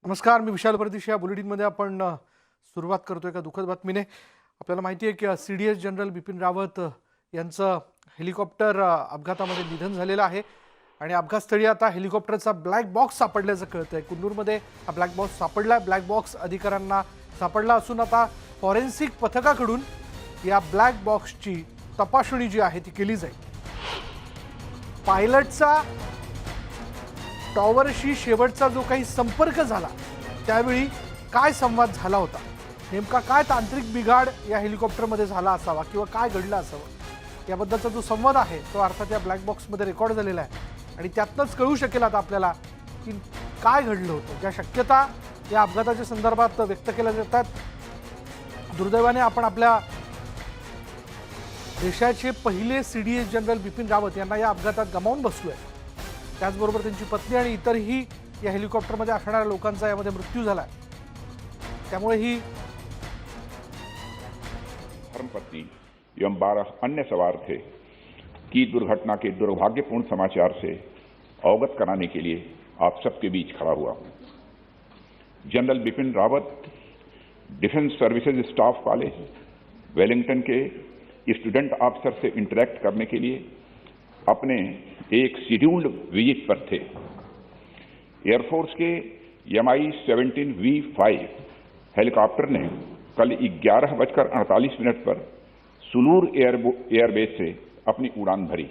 नमस्कार, मी विशाल परदेशी. या बुलेटिनमध्ये आपण सुरुवात करतोय एका दुःखद बातमीने. आपल्याला माहिती आहे की CDS जनरल बिपिन रावत यांचं हेलिकॉप्टर अपघातामध्ये निधन झालेलं आहे आणि अपघातस्थळी आता हेलिकॉप्टरचा ब्लॅक बॉक्स सापडल्याचं कळतंय. कुन्नूरमध्ये हा ब्लॅक बॉक्स सापडला. ब्लॅक बॉक्स अधिकाऱ्यांना सापडला असून आता फॉरेन्सिक पथकाकडून या ब्लॅक बॉक्सची तपासणी जी आहे ती केली जाईल. पायलटचा टॉवरशी शेवटचा जो काही संपर्क झाला त्यावेळी काय संवाद झाला होता, नेमका काय तांत्रिक बिघाड या हेलिकॉप्टरमध्ये झाला असावा किंवा काय घडलं असावं, याबद्दलचा जो संवाद आहे तो अर्थात या ब्लॅक बॉक्समध्ये रेकॉर्ड झालेला आहे आणि त्यातनंच कळू शकेल आता आपल्याला की काय घडलं होतं. ज्या शक्यता या अपघाताच्या संदर्भात व्यक्त केल्या जातात. दुर्दैवाने आपण आपल्या देशाचे पहिले CDS जनरल बिपिन रावत यांना या अपघातात गमावून बसलोय. त्याचबरोबर त्यांची पत्नी आणि इतरही या हेलिकॉप्टरमध्ये असणाऱ्या लोकांचा यामध्ये मृत्यू झाला. त्यामुळे ही धर्मपत्नी एवं 12 अन्य सवार थे की दुर्घटना के दुर्भाग्यपूर्ण समाचार से अवगत कराने के लिए आप सबके बीच खड़ा हुआ हूं. General Bipin Rawat defence services staff college Wellington के स्टूडेंट ऑफिसर से इंटरेक्ट करने के लिए अपने एक शेड्यूल्ड विजिट पर थे. एयरफोर्स के Mi-17V5 हेलीकॉप्टर ने कल 11:48 पर सुलूर एयरबेस से अपनी उड़ान भरी,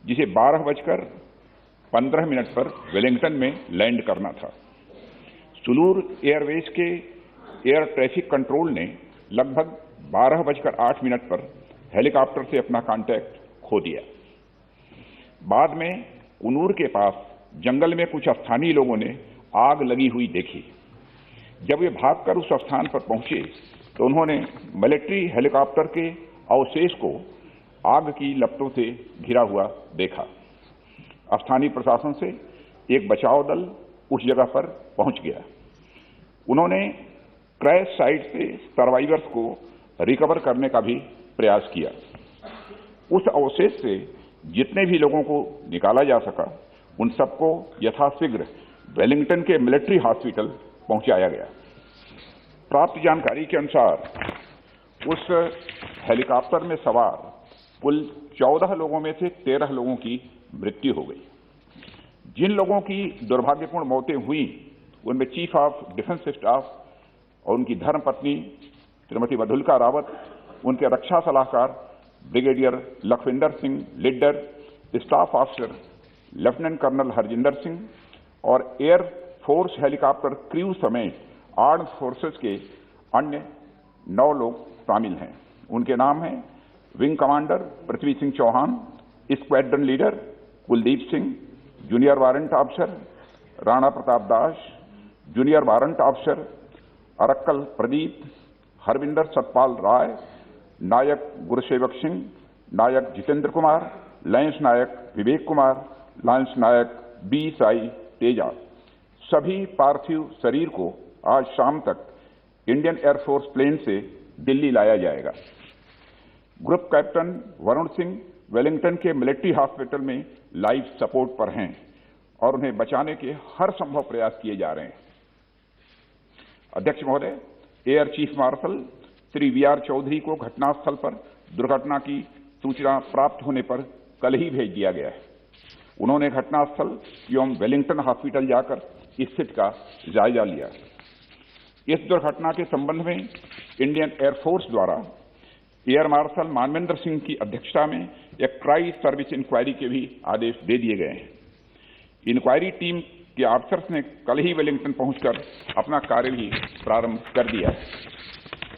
जिसे 12:15 पर वेलिंगटन में लैंड करना था. सुलूर एयरबेस के एयर ट्रैफिक कंट्रोल ने लगभग 12:08 पर हेलीकॉप्टर से अपना कांटेक्ट खो दिया. बाद में कुन्नूर के पास जंगल में कुछ स्थानीय लोगों ने आग लगी हुई देखी. जब वे भागकर उस स्थान पर पहुंचे तो उन्होंने मिलिट्री हेलीकॉप्टर के अवशेष को आग की लपटों से घिरा हुआ देखा. स्थानीय प्रशासन से एक बचाव दल उस जगह पर पहुंच गया. उन्होंने क्रैश साइट से सर्वाइवर्स को रिकवर करने का भी प्रयास किया. उस अवशेष से जितने भी लोगों को निकाला जा सका उन सबको यथाशीघ्र वेलिंगटन के मिलिट्री हॉस्पिटल पहुंचाया गया. प्राप्त जानकारी के अनुसार उस हेलीकॉप्टर में सवार कुल 14 लोगों में से 13 लोगों की मृत्यु हो गई. जिन लोगों की दुर्भाग्यपूर्ण मौतें हुई उनमें चीफ ऑफ डिफेंस स्टाफ और उनकी धर्मपत्नी श्रीमती मधुलिका रावत, उनके रक्षा सलाहकार brigadier Lakhwinder Singh Lidder, staff officer lieutenant colonel Harjinder Singh और एयर फोर्स हेलीकॉप्टर क्रू समेत आर्म्ड फोर्सेस के अन्य 9 लोग शामिल हैं. उनके नाम हैं wing commander Prithvi Singh Chauhan, squadron leader Kuldeep Singh, junior warrant officer Rana Pratap Das, junior warrant officer Arakkal Pradeep, Harvinder Satpal Rai, Naik Gurusewak Singh, Naik Jitendra Kumar, lance Naik Vivek Kumar, lance Naik B Sai Teja. सभी पार्थिव शरीर को आज शाम तक इंडियन एयरफोर्स प्लेन से दिल्ली लाया जाएगा. Group captain Varun Singh Wellington के मिलिट्री हॉस्पिटल में लाइफ सपोर्ट पर हैं और उन्हें बचाने के हर संभव प्रयास किए जा रहे हैं. अध्यक्ष महोदय, air chief marshal Shri VR Chaudhary को घटनास्थल पर दुर्घटना की सूचना प्राप्त होने पर कल ही भेज दिया गया है. उन्होंने घटनास्थल एवं वेलिंगटन हॉस्पिटल जाकर स्थिति का जायजा लिया. इस दुर्घटना के संबंध में इंडियन एयरफोर्स द्वारा एयर मार्शल मानवेंद्र सिंह की अध्यक्षता में एक ट्राई सर्विस इंक्वायरी के भी आदेश दे दिए गए हैं. इंक्वायरी टीम के ऑफिसर्स ने कल ही वेलिंगटन पहुंचकर अपना कार्य भी प्रारंभ कर दिया है.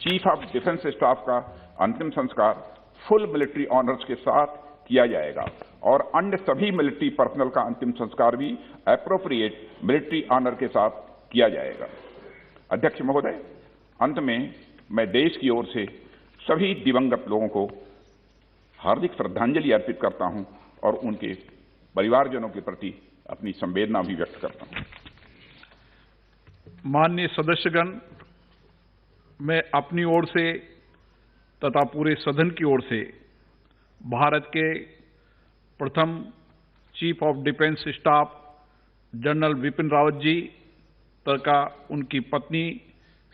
चीफ ऑफ डिफेंस स्टाफ का अंतिम संस्कार फुल मिलिट्री ऑनर्स के साथ किया जाएगा और अन्य सभी मिलिट्री पर्सनल का अंतिम संस्कार भी एप्रोप्रिएट मिलिट्री ऑनर के साथ किया जाएगा. अध्यक्ष महोदय, अंत में मैं देश की ओर से सभी दिवंगत लोगों को हार्दिक श्रद्धांजलि अर्पित करता हूं और उनके परिवारजनों के प्रति अपनी संवेदना भी व्यक्त करता हूं. माननीय सदस्यगण, मैं अपनी ओर से तथा पूरे सदन की ओर से भारत के प्रथम chief of defence staff general Bipin Rawat ji का उनकी पत्नी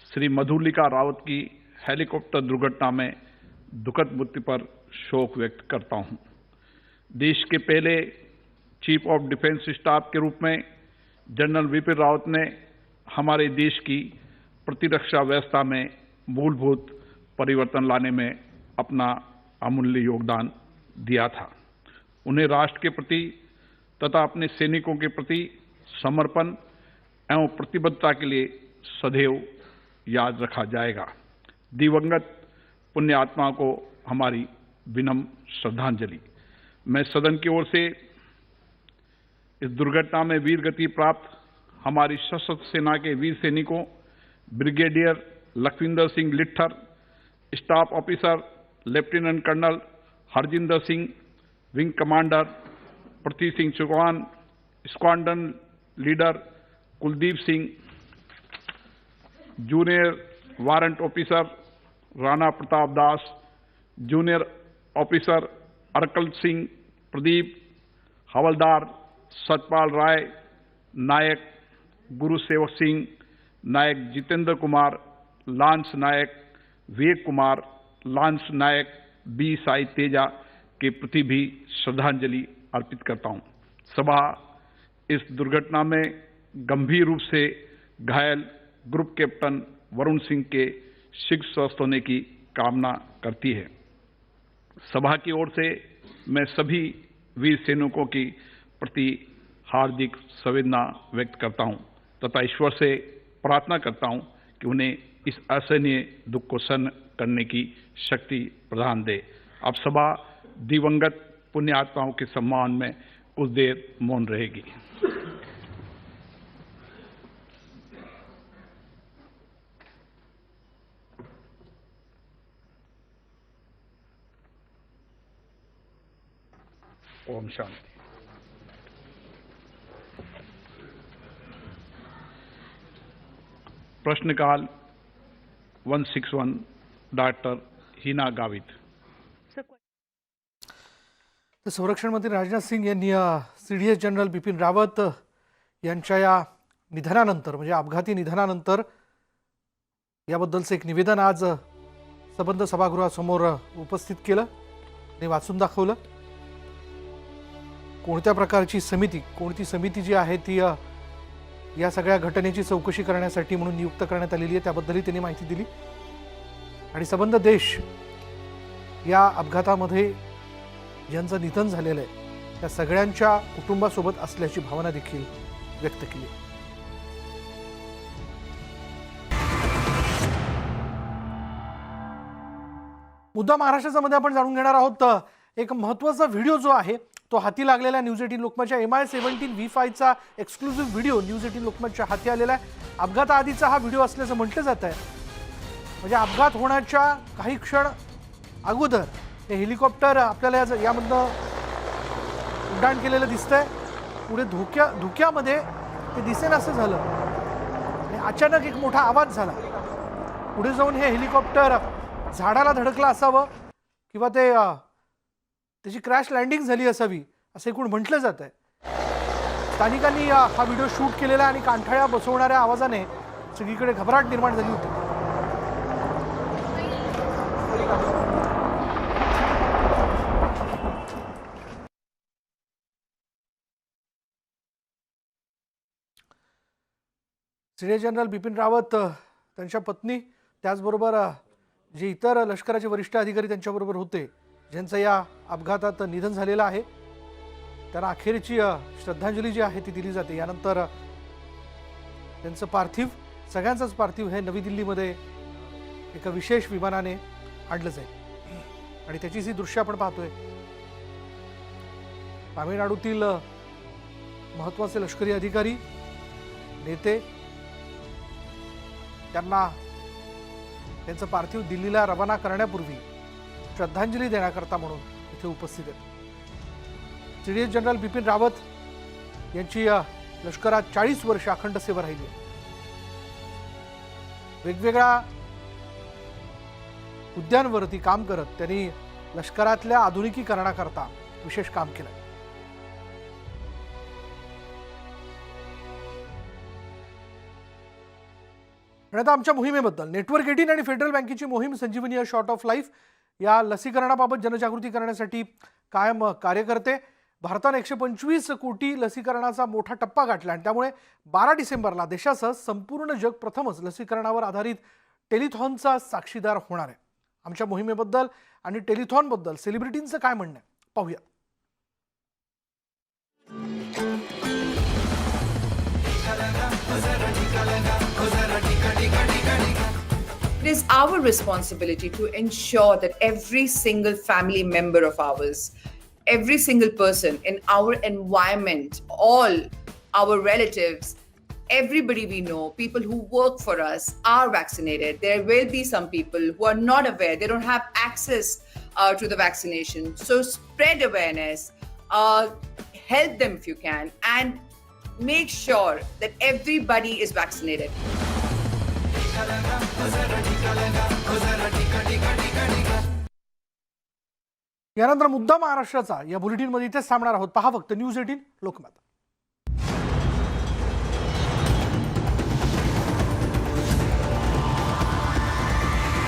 श्री मधुलिका रावत की हेलीकॉप्टर दुर्घटना में दुखद मृत्यु पर शोक व्यक्त करता हूं। देश के पहले चीफ ऑफ डिफेंस स्टाफ के रूप में जनरल विपिन रावत ने हमारे देश की प्रतिरक्षा व्यवस्था में मूलभूत परिवर्तन लाने में अपना अमूल्य योगदान दिया था। उन्हें राष्ट्र के प्रति तथा अपने सैनिकों के प्रति समर्पण एवं प्रतिबद्धता के लिए सदैव याद रखा जाएगा। दिवंगत पुण्य आत्मा को हमारी विनम्र श्रद्धांजलि। मैं सदन की ओर से इस दुर्घटना में वीर गति प्राप्त हमारी सशस्त्र सेना के वीर सैनिकों brigadier Lakhwinder Singh Lidder, staff officer lieutenant colonel Harjinder Singh, wing commander Prithvi Singh Chauhan, squadron leader Kuldeep Singh, junior warrant officer Rana Pratap Das, junior officer Arakkal Singh Pradeep, Havildar Satpal Rai, Naik Guru Sewak Singh, Naik Jitendra Kumar, lance Naik Vivek Kumar, lance Naik B Sai Teja के प्रति भी श्रद्धांजलि अर्पित करता हूं। सभा इस दुर्घटना में गंभीर रूप से घायल ग्रुप कैप्टन वरुण सिंह के शीघ्र स्वस्थ होने की कामना करती है। सभा की ओर से मैं सभी वीर सैनिकों की प्रति हार्दिक संवेदना व्यक्त करता हूं तथा ईश्वर से प्रार्थना करता हूं कि उन्हें इस असहनीय दुख को सहन करने की शक्ति प्रदान दे। अब सभा दिवंगत पुण्य आत्माओं के सम्मान में कुछ देर मौन रहेगी। ओम शांति। प्रश्नकाल 161 डॉक्टर हिना गावित। तर संरक्षण मंत्री राजनाथ सिंह यांनी सीडीएस जनरल बिपिन रावत यांच्या या निधनानंतर म्हणजे अपघाती निधनानंतर याबद्दलचं एक निवेदन आज संबंध सभागृहासमोर उपस्थित केलं आणि वाचून दाखवलं। कोणत्या प्रकारची समिती, कोणती समिती जी आहे ती या सगळ्या घटनेची चौकशी करण्यासाठी म्हणून नियुक्त करण्यात आलेली आहे त्याबद्दलही त्यांनी माहिती दिली। आणि संबंध देश या अपघातामध्ये ज्यांचं निधन झालेलं आहे त्या सगळ्यांच्या कुटुंबासोबत असल्याची भावना देखील व्यक्त केली। मुद्दा महाराष्ट्राचा मध्ये आपण जाणून घेणार आहोत। एक महत्त्वाचा व्हिडिओ जो आहे तो हाती लागलेला न्यूज 18 लोकमतच्या MI-17 V5 चा एक्सक्लुसिव्ह व्हिडिओ न्यूज 18 लोकमतच्या हाती आलेला आहे। अपघाताआधीचा हा व्हिडिओ असल्याचं म्हटलं जात आहे। म्हणजे अपघात होण्याच्या काही क्षण अगोदर हे हेलिकॉप्टर आपल्याला यामधनं उड्डाण केलेलं दिसतंय। पुढे धुक्यामध्ये ते दिसेनासं झालं आणि अचानक एक मोठा आवाज झाला। पुढे जाऊन हे हेलिकॉप्टर झाडाला धडकलं असावं किंवा त्याची क्रॅश लँडिंग झाली असावी असं एकूण म्हटलं जात आहे। स्थानिकांनी हा व्हिडिओ शूट केलेला आणि कांठाळ्या बसवणाऱ्या आवाजाने सगळीकडे घबराट निर्माण झाली होती। सीडीएस जनरल बिपिन रावत त्यांच्या पत्नी त्याचबरोबर जे इतर लष्कराचे वरिष्ठ अधिकारी त्यांच्याबरोबर होते ज्यांचं या अपघातात निधन झालेलं आहे त्यांना अखेरची श्रद्धांजली जी आहे ती दिली जाते। यानंतर त्यांचं पार्थिव सगळ्यांचंच पार्थिव हे नवी दिल्लीमध्ये एका विशेष विमानाने आणलं जाईल आणि त्याची जी दृश्य आपण पाहतोय तामिळनाडूतील महत्त्वाचे लष्करी अधिकारी नेते त्यांना त्यांचं पार्थिव दिल्लीला रवाना करण्यापूर्वी श्रद्धांजली देण्याकरता म्हणून इथे उपस्थित आहेत। सीडीएस जनरल बिपिन रावत यांची लष्करात 40 वर्ष अखंड सेवा राहिली आहे। वेगवेगळ्या मुद्द्यांवरती काम करत त्यांनी लष्करातल्या आधुनिकीकरणाकरता विशेष काम केलं। आणि आता आमच्या मोहिमेबद्दल नेटवर्क 18 आणि फेडरल बँकेची मोहीम संजीवनी अ शॉर्ट ऑफ लाईफ या लसीकरणाबाबत जनजागृती करण्यासाठी कायम कार्य करते. भारताने 125 कोटी लसीकरणाचा मोठा टप्पा गाठला आणि त्यामुळे 12 डिसेंबरला देशासह संपूर्ण जग प्रथमच लसीकरणावर आधारित टेलिथॉनचा साक्षीदार होणार आहे. आमच्या मोहिमेबद्दल आणि टेलिथॉनबद्दल सेलिब्रिटींचं काय म्हणणं आहे पाहूया. It is our responsibility to ensure that every single family member of ours, every single person in our environment, all our relatives, everybody we know, people who work for us are vaccinated. There will be some people who are not aware, they don't have access to the vaccination. So spread awareness, help them if you can, and make sure that everybody is vaccinated. यानंतर मुद्दा महाराष्ट्राचा या बुलेटिनमध्ये इथेच थांबणार आहोत. पहा फक्त news 18 लोकमत.